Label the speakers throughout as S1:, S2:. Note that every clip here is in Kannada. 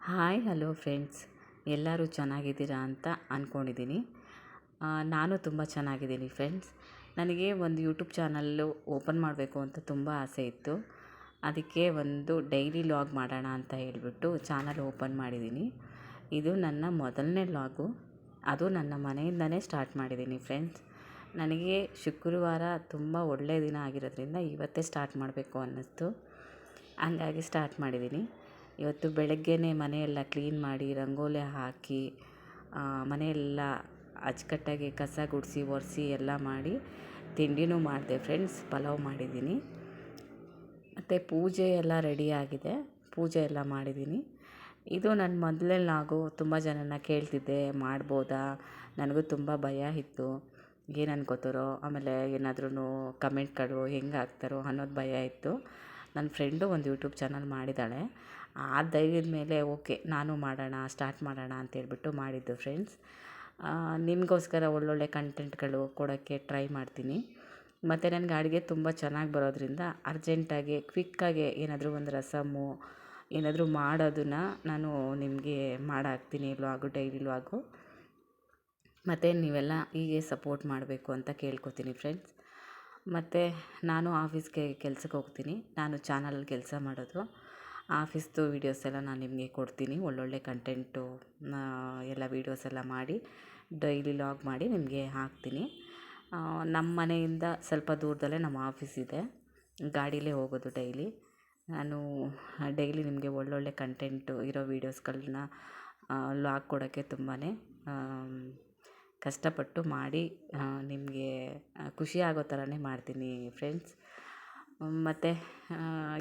S1: ಹಾಯ್ ಹಲೋ ಫ್ರೆಂಡ್ಸ್, ಎಲ್ಲರೂ ಚೆನ್ನಾಗಿದ್ದೀರಾ ಅಂತ ಅಂದ್ಕೊಂಡಿದ್ದೀನಿ. ನಾನು ತುಂಬ ಚೆನ್ನಾಗಿದ್ದೀನಿ ಫ್ರೆಂಡ್ಸ್. ನನಗೆ ಒಂದು ಯೂಟ್ಯೂಬ್ ಚಾನಲ್ಲು ಓಪನ್ ಮಾಡಬೇಕು ಅಂತ ತುಂಬ ಆಸೆ ಇತ್ತು. ಅದಕ್ಕೆ ಒಂದು ಡೈಲಿ ಲಾಗ್ ಮಾಡೋಣ ಅಂತ ಹೇಳಿಬಿಟ್ಟು ಚಾನಲ್ ಓಪನ್ ಮಾಡಿದ್ದೀನಿ. ಇದು ನನ್ನ ಮೊದಲನೇ ಲಾಗು. ಅದು ನನ್ನ ಮನೆಯಿಂದನೇ ಸ್ಟಾರ್ಟ್ ಮಾಡಿದ್ದೀನಿ ಫ್ರೆಂಡ್ಸ್. ನನಗೆ ಶುಕ್ರವಾರ ತುಂಬ ಒಳ್ಳೆಯ ದಿನ ಆಗಿರೋದ್ರಿಂದ ಇವತ್ತೇ ಸ್ಟಾರ್ಟ್ ಮಾಡಬೇಕು ಅನ್ನಿಸ್ತು. ಹಂಗಾಗಿ ಸ್ಟಾರ್ಟ್ ಮಾಡಿದ್ದೀನಿ. ಇವತ್ತು ಬೆಳಗ್ಗೆನೇ ಮನೆಯೆಲ್ಲ ಕ್ಲೀನ್ ಮಾಡಿ ರಂಗೋಲಿ ಹಾಕಿ ಮನೆಯೆಲ್ಲ ಅಚ್ಚುಕಟ್ಟಾಗಿ ಕಸ ಗುಡಿಸಿ ಒರೆಸಿ ಎಲ್ಲ ಮಾಡಿ ತಿಂಡಿನೂ ಮಾಡಿದೆ ಫ್ರೆಂಡ್ಸ್. ಪಲಾವ್ ಮಾಡಿದ್ದೀನಿ ಮತ್ತು ಪೂಜೆ ಎಲ್ಲ ರೆಡಿಯಾಗಿದೆ. ಪೂಜೆ ಎಲ್ಲ ಮಾಡಿದ್ದೀನಿ. ಇದು ನನ್ನ ಮೊದಲನೇ ಲಾಗು. ತುಂಬ ಜನನ ಕೇಳ್ತಿದ್ದೆ ಮಾಡ್ಬೋದಾ, ನನಗೂ ತುಂಬ ಭಯ ಇತ್ತು, ಏನು ಅನ್ಕೋತಾರೋ, ಆಮೇಲೆ ಏನಾದ್ರೂ ಕಮೆಂಟ್ಗಳು ಹೆಂಗೆ ಹಾಕ್ತಾರೋ ಅನ್ನೋದು ಭಯ ಇತ್ತು. ನನ್ನ ಫ್ರೆಂಡು ಒಂದು ಯೂಟ್ಯೂಬ್ ಚಾನಲ್ ಮಾಡಿದ್ದಾಳೆ. ಆ ಧೈರ್ಯದ ಮೇಲೆ ಓಕೆ ನಾನು ಮಾಡೋಣ, ಸ್ಟಾರ್ಟ್ ಮಾಡೋಣ ಅಂತೇಳ್ಬಿಟ್ಟು ಮಾಡಿದ್ದು ಫ್ರೆಂಡ್ಸ್. ನಿಮಗೋಸ್ಕರ ಒಳ್ಳೊಳ್ಳೆ ಕಂಟೆಂಟ್ಗಳು ಕೊಡೋಕ್ಕೆ ಟ್ರೈ ಮಾಡ್ತೀನಿ. ಮತ್ತು ನನಗೆ ಅಡುಗೆ ತುಂಬ ಚೆನ್ನಾಗಿ ಬರೋದ್ರಿಂದ ಅರ್ಜೆಂಟಾಗಿ ಕ್ವಿಕ್ಕಾಗಿ ಏನಾದರೂ ಒಂದು ರಸಮ್ಮು ಏನಾದರೂ ಮಾಡೋದನ್ನು ನಾನು ನಿಮಗೆ ಮಾಡಾಕ್ತೀನಿ ವ್ಲಾಗು, ಡೈಲಿ ವ್ಲಾಗು. ಮತ್ತು ನೀವೆಲ್ಲ ಹೀಗೆ ಸಪೋರ್ಟ್ ಮಾಡಬೇಕು ಅಂತ ಕೇಳ್ಕೊತೀನಿ ಫ್ರೆಂಡ್ಸ್. ಮತ್ತು ನಾನು ಆಫೀಸ್ಗೆ ಕೆಲ್ಸಕ್ಕೆ ಹೋಗ್ತೀನಿ. ನಾನು ಚಾನಲಲ್ಲಿ ಕೆಲಸ ಮಾಡೋದು. ಆಫೀಸ್ದು ವೀಡಿಯೋಸ್ ಎಲ್ಲ ನಾನು ನಿಮಗೆ ಕೊಡ್ತೀನಿ. ಒಳ್ಳೊಳ್ಳೆ ಕಂಟೆಂಟು ಎಲ್ಲ ವೀಡಿಯೋಸ್ ಎಲ್ಲ ಮಾಡಿ ಡೈಲಿ ಲಾಗ್ ಮಾಡಿ ನಿಮಗೆ ಹಾಕ್ತೀನಿ. ನಮ್ಮ ಮನೆಯಿಂದ ಸ್ವಲ್ಪ ದೂರದಲ್ಲೇ ನಮ್ಮ ಆಫೀಸ್ ಇದೆ. ಗಾಡೀಲೇ ಹೋಗೋದು ಡೈಲಿ. ನಾನು ಡೈಲಿ ನಿಮಗೆ ಒಳ್ಳೊಳ್ಳೆ ಕಂಟೆಂಟು ಇರೋ ವೀಡಿಯೋಸ್ಗಳನ್ನ ಲಾಗ್ ಕೊಡೋಕ್ಕೆ ತುಂಬಾ ಕಷ್ಟಪಟ್ಟು ಮಾಡಿ ನಿಮಗೆ ಖುಷಿ ಆಗೋ ಥರನೇ ಮಾಡ್ತೀನಿ ಫ್ರೆಂಡ್ಸ್. ಮತ್ತು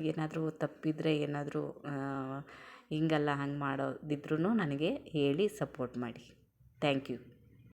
S1: ಏನಾದರೂ ತಪ್ಪಿದರೆ ಏನಾದರೂ ಹಿಂಗಲ್ಲ ಹಂಗೆ ಮಾಡೋದಿದ್ರೂ ನನಗೆ ಹೇಳಿ ಸಪೋರ್ಟ್ ಮಾಡಿ. Thank you.